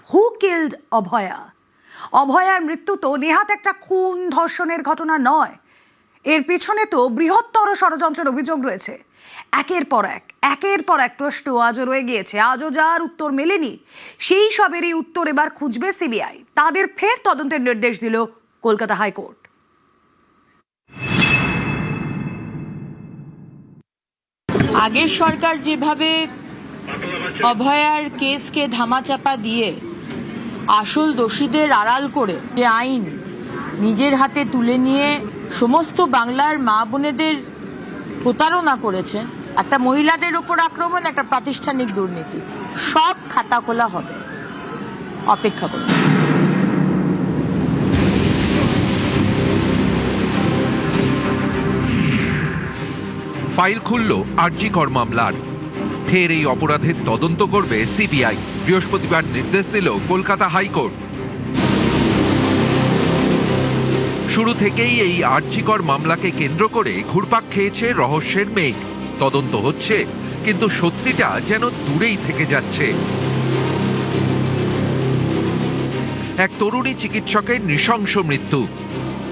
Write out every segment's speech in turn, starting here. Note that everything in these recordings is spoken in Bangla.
হু কিল্ড অভয়া? অভয়ার মৃত্যু তো নেহাত একটা খুন ধর্ষণের ঘটনা নয়, এর পিছনে তো বৃহত্তর ষড়যন্ত্রের অভিযোগ রয়েছে। একের পর এক প্রশ্ন আজও রয়ে গিয়েছে, আজও যার উত্তর মেলেনি, সেই সবেরই উত্তর এবার খুঁজবে সিবিআই। তাদের ফের তদন্তের নির্দেশ দিল কলকাতা হাইকোর্ট। আগের সরকার যেভাবে অভয়ার কেসকে ধামাচাপা দিয়ে আসল দোষীদের আড়াল করে যে আইন নিজের হাতে তুলে নিয়ে সমস্ত বাংলার মা বোনেদের প্রতারণা করেছে, একটা মহিলাদের উপর আক্রমণ, একটা প্রাতিষ্ঠানিক দুর্নীতি, সব খাতা খোলা হবে, অপেক্ষা করুন। ফাইল খুলল আরজি কর মামলার। ফের এই অপরাধের তদন্ত করবে সিবিআই। বৃহস্পতিবার নির্দেশ দিল কলকাতা হাইকোর্ট। শুরু থেকেই এই আরজি কর মামলাকে কেন্দ্র করে ঘুরপাক খেয়েছে রহস্যের মেঘ। তদন্ত হচ্ছে, কিন্তু সত্যিটা যেন দূরেই থেকে যাচ্ছে। এক তরুণী চিকিৎসকের নৃশংস মৃত্যু।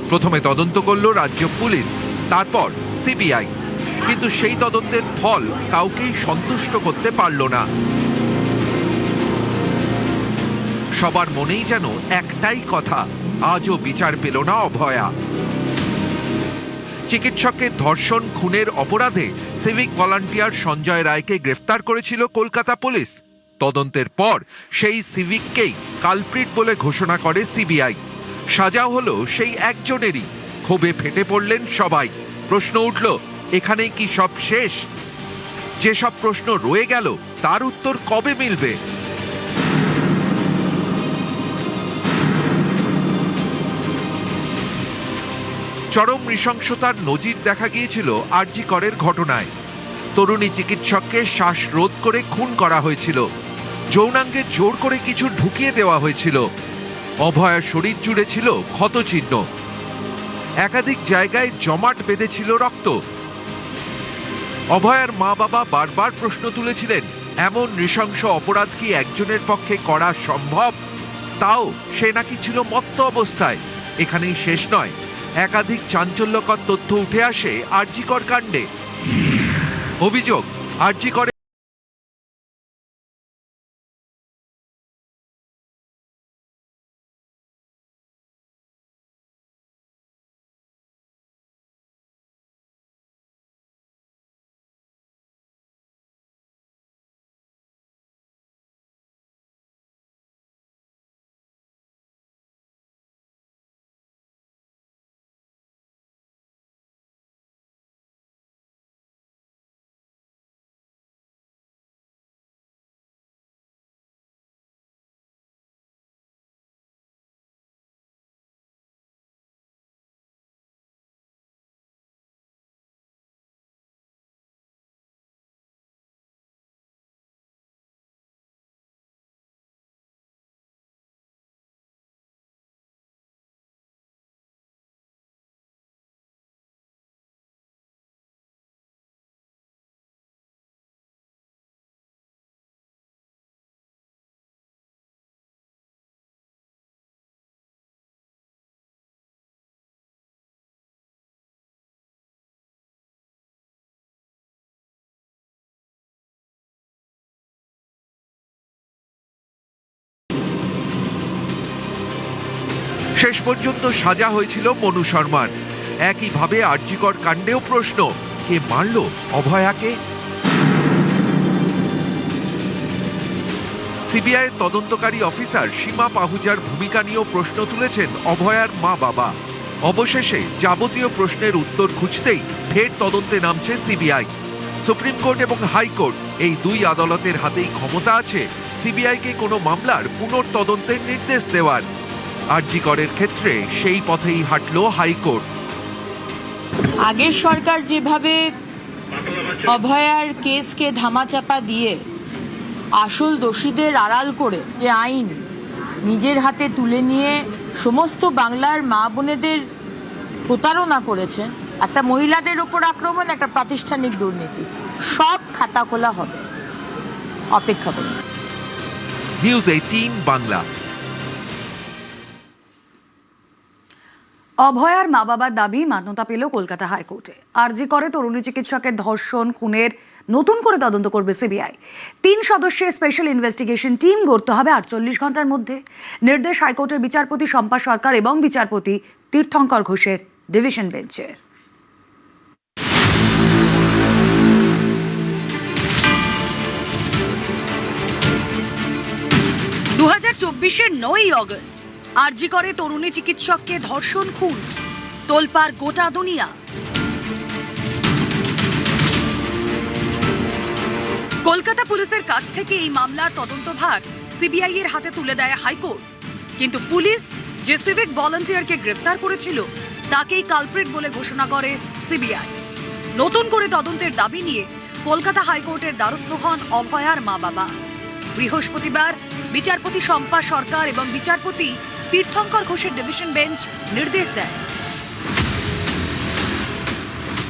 প্রথমে তদন্ত করল রাজ্য পুলিশ, তারপর সিবিআই, কিন্তু সেই তদন্তের ফল কাউকেই সন্তুষ্ট করতে পারল না। সবার মনেই যেন একটাই কথা, আজও বিচার পেল না অভয়া। চিকিৎসকের ধর্ষণ খুনের অপরাধে সিভিক ভলান্টিয়ার সঞ্জয় রায়কে গ্রেফতার করেছিল কলকাতা পুলিশ। তদন্তের পর সেই সিভিককেই কালপ্রিট বলে ঘোষণা করে সিবিআই। সাজা হলো সেই একজনেরই। ক্ষোভে ফেটে পড়লেন সবাই। প্রশ্ন উঠল, এখানেই কি সব শেষ? যেসব প্রশ্ন রয়ে গেল তার উত্তর কবে মিলবে? চরম নৃশংসতার নজির দেখা গিয়েছিল আরজি করের ঘটনায়। তরুণী চিকিৎসককে শ্বাসরোধ করে খুন করা হয়েছিল। যৌনাঙ্গে জোর করে কিছু ঢুকিয়ে দেওয়া হয়েছিল। অভয়ার শরীর জুড়ে ছিল ক্ষতচিহ্ন। একাধিক জায়গায় জমাট বেঁধেছিল রক্ত। অভয়ার মা বাবা বারবার প্রশ্ন তুলেছিলেন, এমন নৃশংস অপরাধ কি একজনের পক্ষে করা সম্ভব? তাও সে নাকি ছিল মত্ত অবস্থায়। এখানেই শেষ নয়, একাধিক চাঞ্চল্যকর তথ্য উঠে আসে আরজি কর কাণ্ডে। অভিযোগ, আরজি করে শেষ পর্যন্ত সাজা হয়েছিল মনু শর্মার। একইভাবে আরজি কর কাণ্ডেও প্রশ্ন, কে মারল অভয়াকে? সিবিআই তদন্তকারী অফিসার সীমা পাহুজার ভূমিকা নিয়েও প্রশ্ন তুলেছেন অভয়ার মা বাবা। অবশেষে যাবতীয় প্রশ্নের উত্তর খুঁজতেই ফের তদন্তে নামছে সিবিআই। সুপ্রিম কোর্ট এবং হাইকোর্ট এই দুই আদালতের হাতেই ক্ষমতা আছে সিবিআইকে কোনো মামলার পুনর্তদন্তের নির্দেশ দেওয়ার। আরজি করের ক্ষেত্রে সেই পথেই হাঁটল হাইকোর্ট। আগের সরকার যেভাবে অভয়ার কেসকে ধামাচাপা দিয়ে আসল দোষীদের আড়াল করে যে আইন নিজের হাতে তুলে নিয়ে সমস্ত বাংলার মা বোনেদের প্রতারণা করেছে, একটা মহিলাদের উপর আক্রমণ, একটা প্রাতিষ্ঠানিক দুর্নীতি, সব খাতা খোলা হবে, অপেক্ষা করুন। নিউজ 18 বাংলা। অভয়ার মা বাবার দাবি মান্যতা পেল কলকাতা হাইকোর্টে। আরজি করে তরুণী চিকিৎসকের ধর্ষণ খুনের নতুন করে তদন্ত করবে সিবিআই। 3 সদস্যের স্পেশাল ইনভেস্টিগেশন টিম গড়তে হবে 48 ঘন্টার মধ্যে। নির্দেশ হাইকোর্টের বিচারপতি শম্পা সরকার এবং বিচারপতি তীর্থঙ্কর ঘোষের ডিভিশন বেঞ্চের। 2024-এর 9ই অগস্ট আরজি করে তরুণী চিকিৎসককে ধর্ষণ খুন, তোলপাড় গোটা দুনিয়া। কলকাতা পুলিশের কাছ থেকে এই মামলার তদন্তভার সিবিআই এর হাতে তুলে দেয় হাইকোর্ট। কিন্তু পুলিশ যে সিভিক ভলান্টিয়ারকে গ্রেফতার করেছিল তাকেই কালপ্রিট বলে ঘোষণা করে সিবিআই। নতুন করে তদন্তের দাবি নিয়ে কলকাতা হাইকোর্টের দ্বারস্থ হন অভয়ার মা বাবা। বৃহস্পতিবার বিচারপতি শম্পা সরকার এবং বিচারপতি তীর্থঙ্কর ঘোষের ডিভিশন বেঞ্চ নির্দেশ দেয়,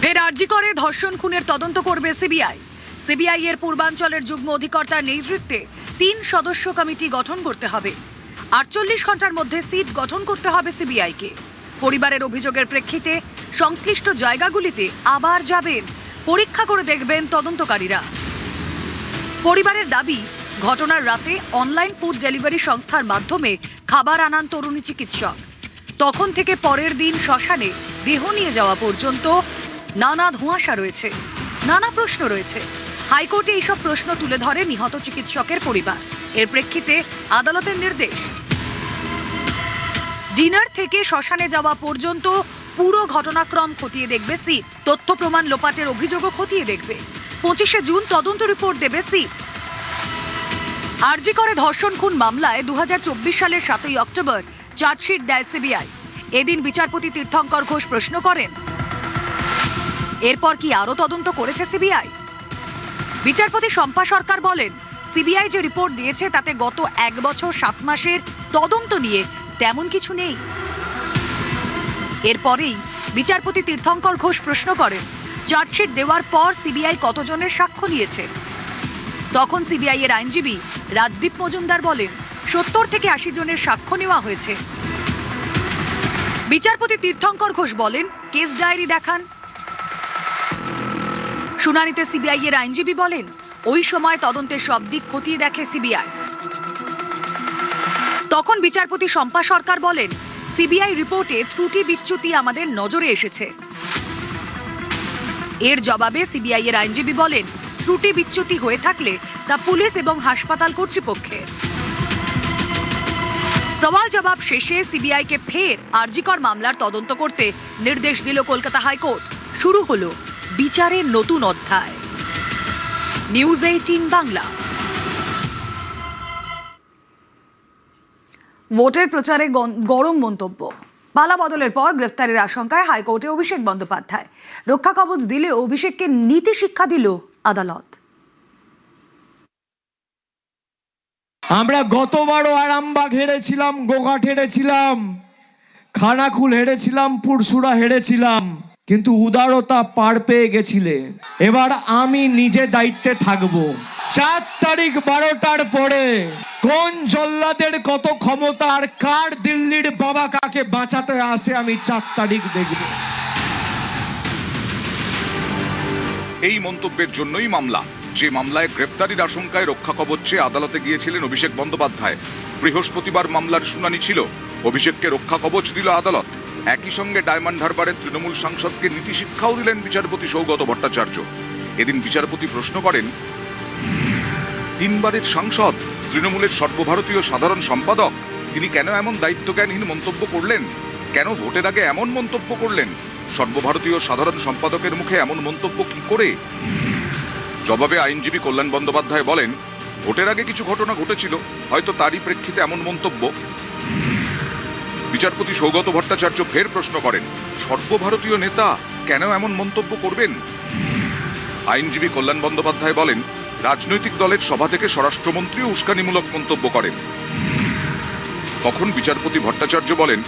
ফের আরজি করে ধর্ষণ খুনের তদন্ত করবে সিবিআই। সিবিআই এর পূর্বাঞ্চলের যুগ্ম অধিকর্তার নেতৃত্বে 3 সদস্য কমিটি গঠন করতে হবে। 48 ঘন্টার মধ্যে সিট গঠন করতে হবে সিবিআইকে। পরিবারের অভিযোগের প্রেক্ষিতে সংশ্লিষ্ট জায়গাগুলিতে আবার যাবেন, পরীক্ষা করে দেখবেন তদন্তকারীরা। পরিবারের দাবি, ঘটনার রাতে অনলাইন ফুড ডেলিভারি সংস্থার মাধ্যমে খাবার আনান তরুণী চিকিৎসক। তখন থেকে পরের দিন শ্মশানে দেহ নিয়ে যাওয়া পর্যন্ত নানা ধোঁয়াশা রয়েছে, নানা প্রশ্ন রয়েছে। হাইকোর্টে এইসব প্রশ্ন তুলে ধরে নিহত চিকিৎসকের পরিবার। এর প্রেক্ষিতে আদালতের নির্দেশ, ডিনার থেকে শ্মশানে যাওয়া পর্যন্ত পুরো ঘটনাক্রম খতিয়ে দেখবে সিট। তথ্য প্রমাণ লোপাটের অভিযোগও খতিয়ে দেখবে। 25শে জুন তদন্ত রিপোর্ট দেবে সিট। আরজি করে ধর্ষণ খুন মামলায় 2024 সালের 7ই অক্টোবর চার্জশিট দেয় সিবিআই। এদিন বিচারপতি তীর্থঙ্কর ঘোষ প্রশ্ন করেন, এরপর কি আরও তদন্ত করেছে সিবিআই? বিচারপতি শম্পা সরকার বলেন, সিবিআই যে রিপোর্ট দিয়েছে তাতে গত 1 বছর 7 মাসের তদন্ত নিয়ে তেমন কিছু নেই। এরপরেই বিচারপতি তীর্থঙ্কর ঘোষ প্রশ্ন করেন, চার্জশিট দেওয়ার পর সিবিআই কতজনের সাক্ষ্য নিয়েছে? তখন সিবিআই এর আইনজীবী রাজদীপ মজুমদার বলেন, 70 থেকে 80 জনের সাক্ষ্য নেওয়া হয়েছে। বিচারপতি তীর্থঙ্কর ঘোষ বলেন, কেস ডায়েরি দেখান। শুনানিতে সিবিআই এর আইনজীবী বলেন, ওই সময় তদন্তের সব দিক খতিয়ে দেখে সিবিআই। তখন বিচারপতি শম্পা সরকার বলেন, সিবিআই রিপোর্টে ত্রুটি বিচ্যুতি আমাদের নজরে এসেছে। এর জবাবে সিবিআই এর আইনজীবী বলেন, ত্রুটি বিচ্যুতি হয়ে থাকলে তা পুলিশ এবং হাসপাতাল কর্তৃপক্ষের। সওয়াল জবাব শেষে সিবিআইকে ফের আরজিকর মামলার তদন্ত করতে নির্দেশ দিল কলকাতা হাইকোর্ট। শুরু হলো বিচারের নতুন অধ্যায়। নিউজ 18 বাংলা। ভোটের প্রচারে গরম মন্তব্য। পালা বদলের পর গ্রেফতারের আশঙ্কায় হাইকোর্টে অভিষেক বন্দ্যোপাধ্যায়। রক্ষা কবচ দিলেও অভিষেককে নীতি শিক্ষা দিল আদালত। আমরা গতবারও আরামবাগ হেরেছিলাম, গোঘাট হেরেছিলাম, খানাকুল হেরেছিলাম, পুরসুরা হেরেছিলাম, কিন্তু উদারতা পার পেয়ে গেছিলে। এবার আমি নিজে দায়িত্বে থাকবো। 4 তারিখ 12টার পরে কোন জল্লাদের কত ক্ষমতা আর কার দিল্লির বাবা কাকে বাঁচাতে আসে আমি 4 তারিখ দেখব। এই মন্তব্যের জন্যই মামলা। যে মামলায় গ্রেফতারির আশঙ্কায় রক্ষা কবচ চেয়ে আদালতে গিয়েছিলেন অভিষেক বন্দ্যোপাধ্যায়। বৃহস্পতিবার মামলার শুনানি ছিল। অভিষেককে রক্ষা কবচ দিল আদালত। একই সঙ্গে ডায়মন্ড হারবারের তৃণমূল সাংসদকে নীতি শিক্ষাও দিলেন বিচারপতি সৌগত ভট্টাচার্য। এদিন বিচারপতি প্রশ্ন করেন, 3 বারের সাংসদ, তৃণমূলের সর্বভারতীয় সাধারণ সম্পাদক, তিনি কেন এমন দায়িত্বজ্ঞানহীন মন্তব্য করলেন? কেন ভোটের আগে এমন মন্তব্য করলেন? সর্বভারতীয় সাধারণ সম্পাদকের মুখে এমন মন্তব্য কি করে? জবাবে আইনজীবী কল্যাণ বন্দ্যোপাধ্যায় বলেন, ভোটের আগে কিছু ঘটনা ঘটেছিল, হয়তো তারই প্রেক্ষিতে এমন মন্তব্য। বিচারপতি সৌগত ভট্টাচার্য ফের প্রশ্ন করেন, সর্বভারতীয় নেতা কেন এমন মন্তব্য করবেন? আইনজীবী কল্যাণ বন্দ্যোপাধ্যায় বলেন, রাজনৈতিক দলের সভা থেকে স্বরাষ্ট্রমন্ত্রীও উস্কানিমূলক মন্তব্য করেন। তখন বিচারপতি ভট্টাচার্য বলেন,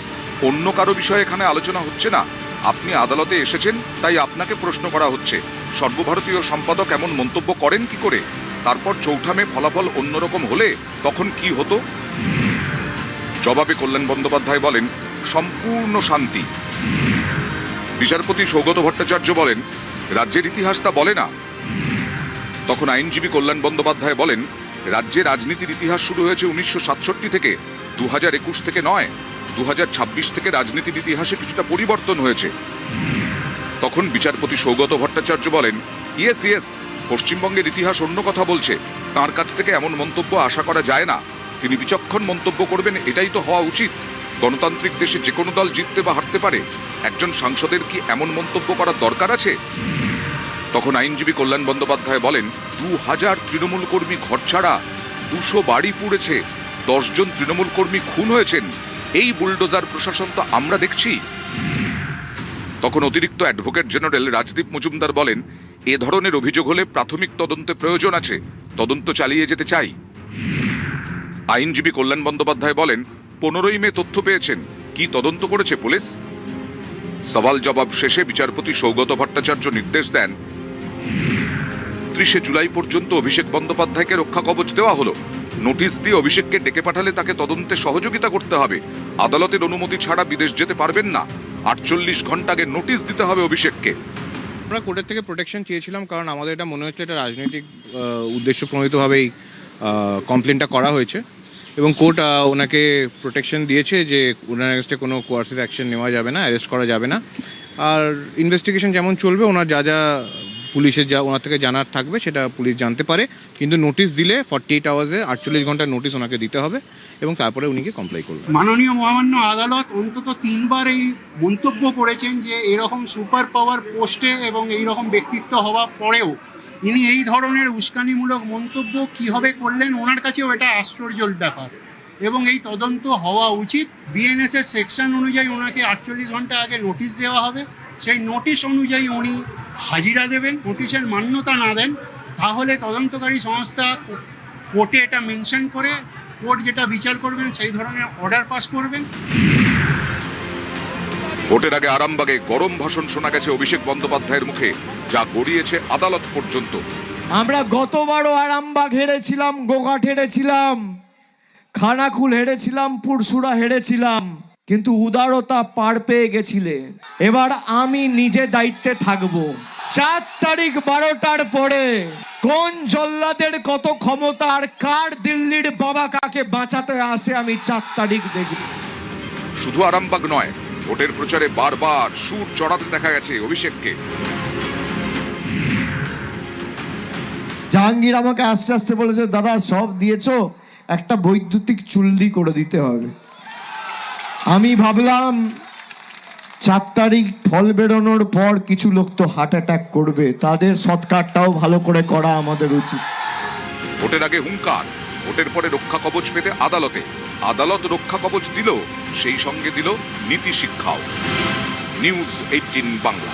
অন্য কারো বিষয়ে এখানে আলোচনা হচ্ছে না, আপনি আদালতে এসেছেন, তাই আপনাকে প্রশ্ন করা হচ্ছে, সর্বভারতীয় সম্পাদক এমন মন্তব্য করেন কি করে? তারপর চৌঠামে ফলাফল অন্যরকম হলে তখন কি হতো? জবাবে কল্যাণ বন্দ্যোপাধ্যায় বলেন, সম্পূর্ণ শান্তি। বিচারপতি সৌগত ভট্টাচার্য বলেন, রাজ্যের ইতিহাস তা বলে না। তখন আইনজীবী কল্যাণ বন্দ্যোপাধ্যায় বলেন, রাজ্যে রাজনীতির ইতিহাস শুরু হয়েছে 1967 থেকে, 2021 থেকে নয়। 2026 থেকে রাজনীতির ইতিহাসে কিছুটা পরিবর্তন হয়েছে। তখন বিচারপতি সৌগত ভট্টাচার্য বলেন, ইয়েস, পশ্চিমবঙ্গের ইতিহাস অন্য কথা বলছে। তার কাছ থেকে এমন মন্তব্য আশা করা যায় না। তিনি বিচক্ষণ মন্তব্য করবেন, এটাই তো হওয়া উচিত। গণতান্ত্রিক দেশে যে কোনো দল জিততে বা হারতে পারে, একজন সাংসদের কি এমন মন্তব্য করার দরকার আছে? তখন আইনজীবী কল্যাণ বন্দ্যোপাধ্যায় বলেন, 2000 তৃণমূল কর্মী ঘরছাড়া, 200 বাড়ি পুড়েছে, 10 জন তৃণমূল কর্মী খুন হয়েছেন। এই বুলডোজার প্রশাসন তো আমরা দেখছি। তখন অতিরিক্ত অ্যাডভোকেট জেনারেল রাজদীপ মজুমদার বলেন, এ ধরনের অভিযোগ হলে প্রাথমিক তদন্তে প্রয়োজন আছে, তদন্ত চালিয়ে যেতে চাই। আইনজীবী কল্যাণ বন্দ্যোপাধ্যায় বলেন, 15ই মে তথ্য পেয়েছেন, কি তদন্ত করেছে পুলিশ? সওয়াল জবাব শেষে বিচারপতি সৌগত ভট্টাচার্য নির্দেশ দেন, 30 জুলাই পর্যন্ত অভিষেক বন্দ্যোপাধ্যায়কে রক্ষা কবচ দেওয়া হলো। নোটিশ দিয়ে অভিষেককে ডেকে পাঠালে তাকে তদন্তে সহযোগিতা করতে হবে। আদালতের অনুমতি ছাড়া বিদেশ যেতে পারবেন না। 48 ঘন্টা আগে নোটিশ দিতে হবে অভিষেককে। আমরা কোর্টের থেকে প্রোটেকশন চেয়েছিলাম, কারণ আমাদের এটা মনে হচ্ছে এটা রাজনৈতিক উদ্দেশ্য প্রণোদিতভাবেই কমপ্লেনটা করা হয়েছে, এবং কোর্ট ওনাকে প্রোটেকশন দিয়েছে যে ওনার এগেন্সটে কোনো কোয়ার্সিভ অ্যাকশন নেওয়া যাবে না, অ্যারেস্ট করা যাবে না। আর ইনভেস্টিগেশন যেমন চলবে, ওনার যা পুলিশের যা ওনার থেকে জানার থাকবে সেটা পুলিশ জানতে পারে, কিন্তু নোটিশ দিলে 48 আওয়ার্সে 48 ঘন্টার নোটিশ ওনাকে দিতে হবে, এবং তারপরে উনিকে কমপ্লাই করবেন। মাননীয় মহামান্য আদালত অন্তত 3 বার এই মন্তব্য করেছেন যে এরকম সুপার পাওয়ার পোস্টে এবং এই রকম ব্যক্তিত্ব হওয়া পরেও ইনি এই ধরনের উস্কানিমূলক মন্তব্য কীভাবে করলেন, ওনার কাছেও এটা আশ্চর্যের ব্যাপার। এবং এই তদন্ত হওয়া উচিত। বিএনএসের সেকশন অনুযায়ী ওনাকে 48 ঘন্টা আগে নোটিশ দেওয়া হবে। সেই নোটিশ অনুযায়ী উনি হাজিরা দেবেন। নোটিশের মান্যতা না দেন তাহলে তদন্তকারী সংস্থা কোর্টে এটা মেনশন করে কোর্ট যেটা বিচার করবেন সেই ধরনের অর্ডার পাস করবেন। ভোটের আগে আরামবাগে গরম ভাষণ শোনা গেছে অভিষেক বন্দ্যোপাধ্যায়ের মুখে, যা গড়িয়েছে আদালত পর্যন্ত। আমরা গতবারও আরামবাগ হেরেছিলাম, গোঘাট হেরেছিলাম, খানাকুল হেরেছিলাম, পুরসুরা হেরেছিলাম, কিন্তু উদারতা পার পেয়ে গেছিলে। এবার আমি নিজে দায়িত্বে থাকবো। 4 তারিখ 12টার পরে কোন জল্লাদের কত ক্ষমতা আর কার দিল্লির বাবা কাকে বাঁচাতে আসে আমি 4 তারিখ দেখব। শুধু আরামবাগ নয়, ভোটের প্রচারে বারবার সুর চড়াতে দেখা গেছে অভিষেককে। জাহাঙ্গীর আমাকে আস্তে আস্তে বলেছে, দাদা সব দিয়েছো, একটা বৈদ্যুতিক চুল্লি করে দিতে হবে। আমি ভাবলাম 4 তারিখ ফল বেরোনোর পর কিছু লোক তো হার্ট অ্যাটাক করবে, তাদের সৎকারটাও ভালো করে করা আমাদের উচিত। ভোটের আগে হুঙ্কার, ভোটের পরে রক্ষা কবচ পেতে আদালতে। আদালত রক্ষা কবচ দিল, সেই সঙ্গে দিল নীতি শিক্ষাও। নিউজ 18 বাংলা।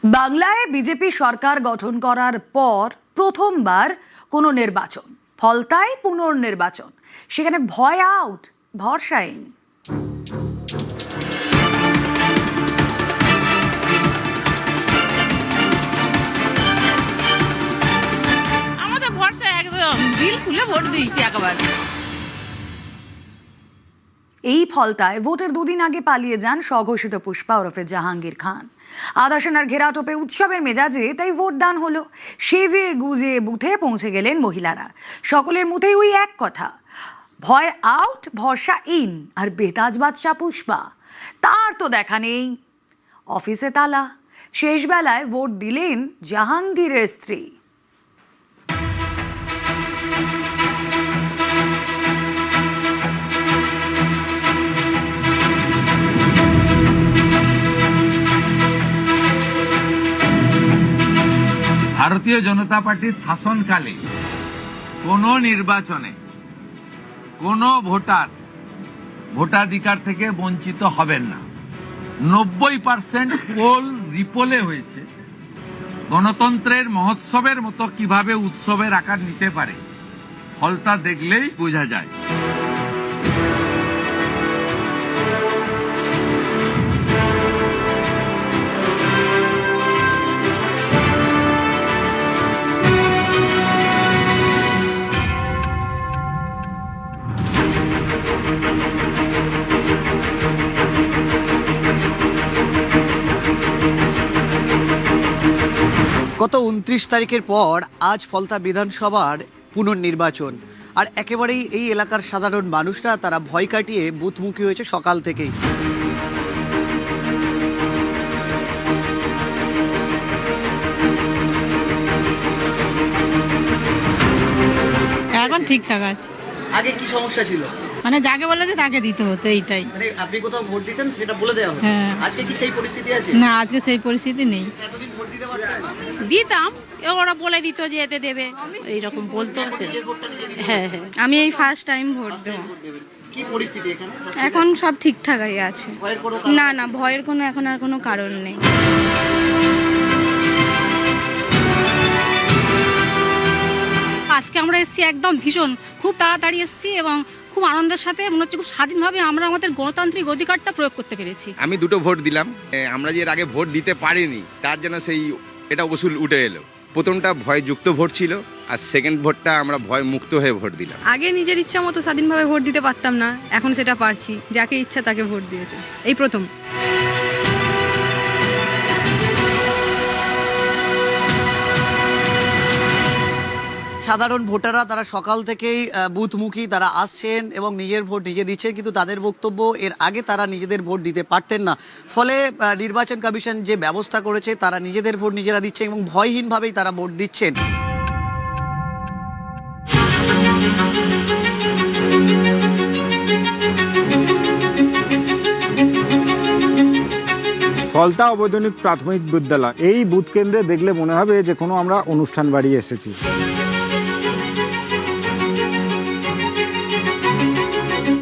বাংলায় বিজেপি সরকার গঠন করার পর প্রথমবার কোনো নির্বাচন, ফলতায় পুনর্নির্বাচন, সেখানে ভয় আউট, ভরসা ইন। আমাদের ভরসা একদম দিল খুলে ভোট দিয়েছি একেবারে। এই ফলতায় ভোটের 2 দিন আগে পালিয়ে যান স্বঘোষিত পুষ্পা ওরফে জাহাঙ্গীর খান। আদাসেনার ঘেরাটোপে উৎসবের মেজাজে তাই ভোট দান হলো। সেজে গুজে বুথে পৌঁছে গেলেন মহিলারা। সকলের মুখেই ওই এক কথা, ভয় আউট, ভরসা ইন। আর বেতাজ বাদশা পুষ্পা, তার তো দেখা নেই। অফিসে তালা। শেষ বেলায় ভোট দিলেন জাহাঙ্গীরের স্ত্রী। ভারতীয় জনতা পার্টির শাসনকালে কোন নির্বাচনে কোন ভোটার ভোটাধিকার থেকে বঞ্চিত হবেন না। 90% পোল রিপোলে হয়েছে। গণতন্ত্রের মহোৎসবের মতো কিভাবে উৎসবের আকার নিতে পারে ফলতা দেখলেই বোঝা যায়। গত 29 তারিখের পর আজ ফলতা বিধানসভার পুনর্নির্বাচন, আর একেবারেই এই এলাকার সাধারণ মানুষরা তারা ভয় কাটিয়ে বুথমুখী হয়েছে সকাল থেকেই। এখন ঠিকঠাক আছে। আগে কি সমস্যা ছিল? মানে যাকে বলে যে তাকে দিতে হতো, এইটাই। মানে আপনি কোথাও ভোট দিতেন সেটা বলে দেওয়া হতো। হ্যাঁ। আজকে কি সেই পরিস্থিতি আছে? না, আজকে সেই পরিস্থিতি নেই। এতদিন ভোট দিতে পারতেন না? দিতাম, ওরা বলে দিত যে এতে দেবে, এইরকম বলতো। হ্যাঁ হ্যাঁ, আমি এই ফার্স্ট টাইম ভোট দেব। কি পরিস্থিতি এখানে? এখন সব ঠিকঠাকই আছে। ভয়ের কোনো না না, ভয়ের কোনো এখন আর কোনো কারণ নেই। আজকে আমরা এসেছি একদম ভীষণ খুব তাড়াতাড়ি এসেছি এবং খুব আনন্দের সাথে মনে হচ্ছে খুব স্বাধীনভাবে আমরা আমাদের গণতান্ত্রিক অধিকারটা প্রয়োগ করতে পেরেছি। আমি 2টো ভোট দিলাম। আমরা যে এর আগে ভোট দিতে পারিনি তার জন্য সেই এটা উসুল উঠে এলো। প্রথমটা ভয়যুক্ত ভোট ছিল, আর সেকেন্ড ভোটটা আমরা ভয় মুক্ত হয়ে ভোট দিলাম। আগে নিজের ইচ্ছা মতো স্বাধীনভাবে ভোট দিতে পারতাম না, এখন সেটা পারছি। যাকে ইচ্ছা তাকে ভোট দিয়েছে, এই প্রথম। সাধারণ ভোটাররা তারা সকাল থেকেই বুথমুখী, তারা আসছেন এবং নিজের ভোট নিজে দিচ্ছেন, কিন্তু তাদের বক্তব্য এর আগে তারা নিজেদের ভোট দিতে পারতেন না। ফলে নির্বাচন কমিশন যে ব্যবস্থা করেছে তারা নিজেদের ভোট নিজেরা দিচ্ছেন এবং ভয়হীনভাবেই তারা ভোট দিচ্ছেন। ফলতা অবৈতনিক প্রাথমিক বিদ্যালয়, এই বুথ কেন্দ্রে দেখলে মনে হবে যে কোনো আমরা অনুষ্ঠান বাড়ি এসেছি।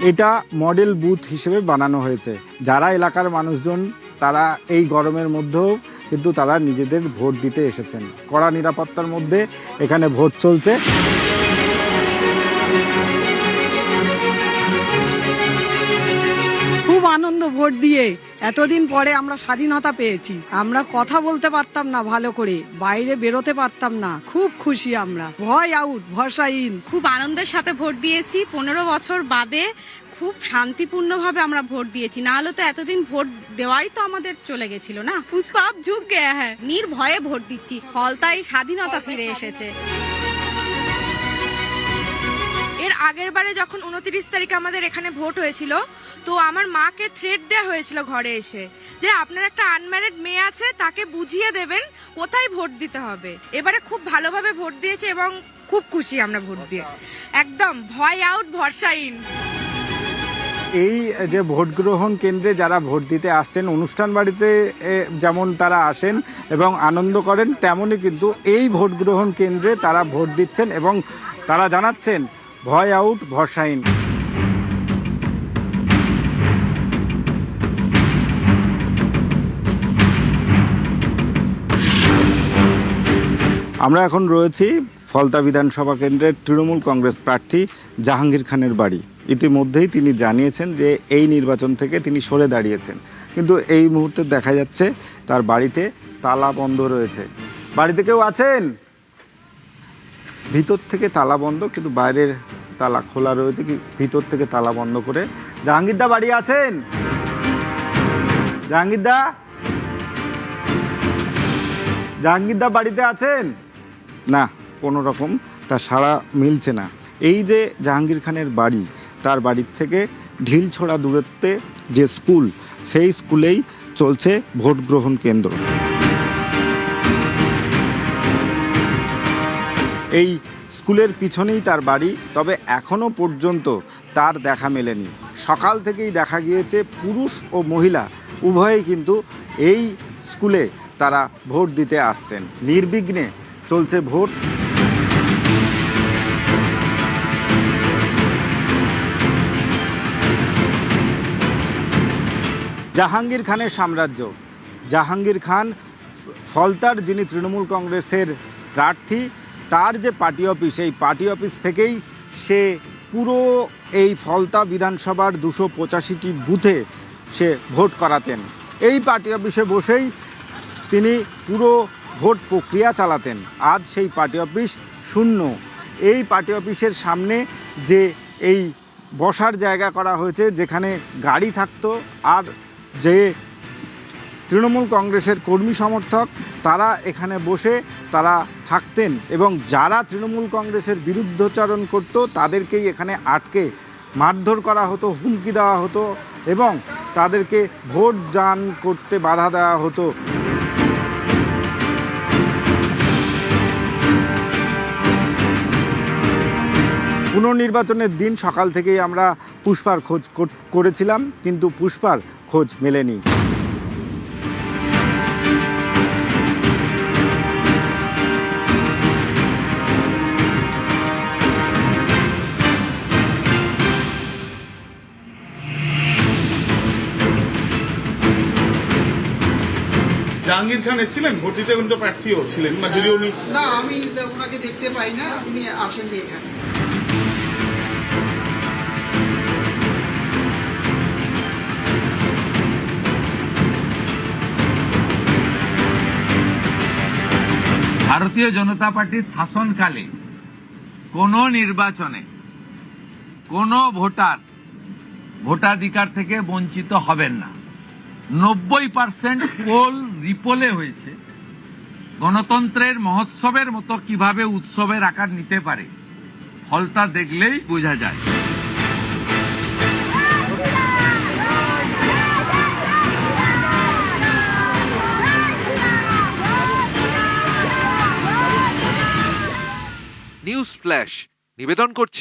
এটা মডেল বুথ হিসেবে বানানো হয়েছে। যারা এলাকার মানুষজন তারা এই গরমের মধ্যেও কিন্তু তারা নিজেদের ভোট দিতে এসেছেন। কড়া নিরাপত্তার মধ্যে এখানে ভোট চলছে। খুব আনন্দ ভোট দিয়ে, এতদিন পরে আমরা স্বাধীনতা পেয়েছি। আমরা কথা বলতে পারতাম না ভালো করে, বাইরে বেরোতে পারতাম না। খুব খুশি আমরা, ভয় আউট, ভরসা ইন। খুব আনন্দের সাথে ভোট দিয়েছি। 15 বছর বাদে খুব শান্তিপূর্ণভাবে আমরা ভোট দিয়েছি। না হলে তো এতদিন ভোট দেওয়াই তো আমাদের চলে গেছিল না। পুষ্পাপ ঝুঁক গে হ্যাঁ, নির্ভয়ে ভোট দিচ্ছি। ফলতাই স্বাধীনতা ফিরে এসেছে। এর আগের বারে যখন 29 তারিখে আমাদের এখানে ভোট হয়েছিল, তো আমার মাকে থ্রেট দেওয়া হয়েছিল ঘরে এসে, যে আপনার একটা আনম্যারিড মেয়ে আছে, তাকে বুঝিয়ে দেবেন কোথায় ভোট দিতে হবে। এবারে খুব ভালোভাবে ভোট দিয়েছে এবং খুব খুশি আমরা ভোট দিয়ে। একদম ভয় আউট, ভরসা ইন। এই যে ভোট গ্রহণ কেন্দ্রে যারা ভোট দিতে আসছেন, অনুষ্ঠান বাড়িতে যেমন তারা আসেন এবং আনন্দ করেন, তেমনই কিন্তু এই ভোট গ্রহণ কেন্দ্রে তারা ভোট দিচ্ছেন এবং তারা জানাচ্ছেন ভয় আউট, ভরসা ইন। আমরা এখন রয়েছি ফলতা বিধানসভা কেন্দ্রের তৃণমূল কংগ্রেস প্রার্থী জাহাঙ্গীর খানের বাড়ি। ইতিমধ্যেই তিনি জানিয়েছেন যে এই নির্বাচন থেকে তিনি সরে দাঁড়িয়েছেন, কিন্তু এই মুহূর্তে দেখা যাচ্ছে তার বাড়িতে তালা বন্ধ রয়েছে। বাড়িতে কেউ আছেন? ভিতর থেকে তালা বন্ধ, কিন্তু বাইরের তালা খোলা রয়েছে। কি ভিতর থেকে তালা বন্ধ করে। জাহাঙ্গীরদা বাড়ি আছেন? জাহাঙ্গীরদা, জাহাঙ্গীরদা বাড়িতে আছেন? না, কোনো রকম তার সাড়া মিলছে না। এই যে জাহাঙ্গীর খানের বাড়ি, তার বাড়ির থেকে ঢিলছোড়া দূরত্বে যে স্কুল, সেই স্কুলেই চলছে ভোট গ্রহণ কেন্দ্র। এই স্কুলের পিছনেই তার বাড়ি, তবে এখনও পর্যন্ত তার দেখা মেলেনি। সকাল থেকেই দেখা গিয়েছে পুরুষ ও মহিলা উভয়েই কিন্তু এই স্কুলে তারা ভোট দিতে আসছেন। নির্বিঘ্নে চলছে ভোট। জাহাঙ্গীর খানের সাম্রাজ্য। জাহাঙ্গীর খান ফলতার যিনি তৃণমূল কংগ্রেসের প্রার্থী, তার যে পার্টি অফিস, এই পার্টি অফিস থেকেই সে পুরো এই ফলতা বিধানসভার 285টি বুথে সে ভোট করাতেন। এই পার্টি অফিসে বসেই তিনি পুরো ভোট প্রক্রিয়া চালাতেন। আজ সেই পার্টি অফিস শূন্য। এই পার্টি অফিসের সামনে যে এই বসার জায়গা করা হয়েছে, যেখানে গাড়ি থাকতো আর যে তৃণমূল কংগ্রেসের কর্মী সমর্থক তারা এখানে বসে তারা থাকতেন এবং যারা তৃণমূল কংগ্রেসের বিরুদ্ধচারণ করত তাদেরকেই এখানে আটকে মারধর করা হতো, হুমকি দেওয়া হতো এবং তাদেরকে ভোট দান করতে বাধা দেওয়া হতো। পুনর্নির্বাচনের দিন সকাল থেকেই আমরা পুষ্পার খোঁজ করেছিলাম, কিন্তু পুষ্পার খোঁজ মেলেনি। জাহাঙ্গীর খান এসেছিলেন ভোট দিতে, কিন্তু প্রার্থীও ছিলেন না, যদিও উনি না, আমি ওনাকে দেখতে পাই না, উনি আসেননি এখানে। ভারতীয় জনতা পার্টির শাসনকালে কোন নির্বাচনে কোন ভোটার ভোটাধিকার থেকে বঞ্চিত হবেন না। 90% পোল রিপোলে হয়েছে। গণতন্ত্রের মহোৎসবের মতো কিভাবে উৎসবের আকার নিতে পারে ফলটা দেখলেই বোঝা যায়। নিউজ ফ্ল্যাশ নিবেদন করছে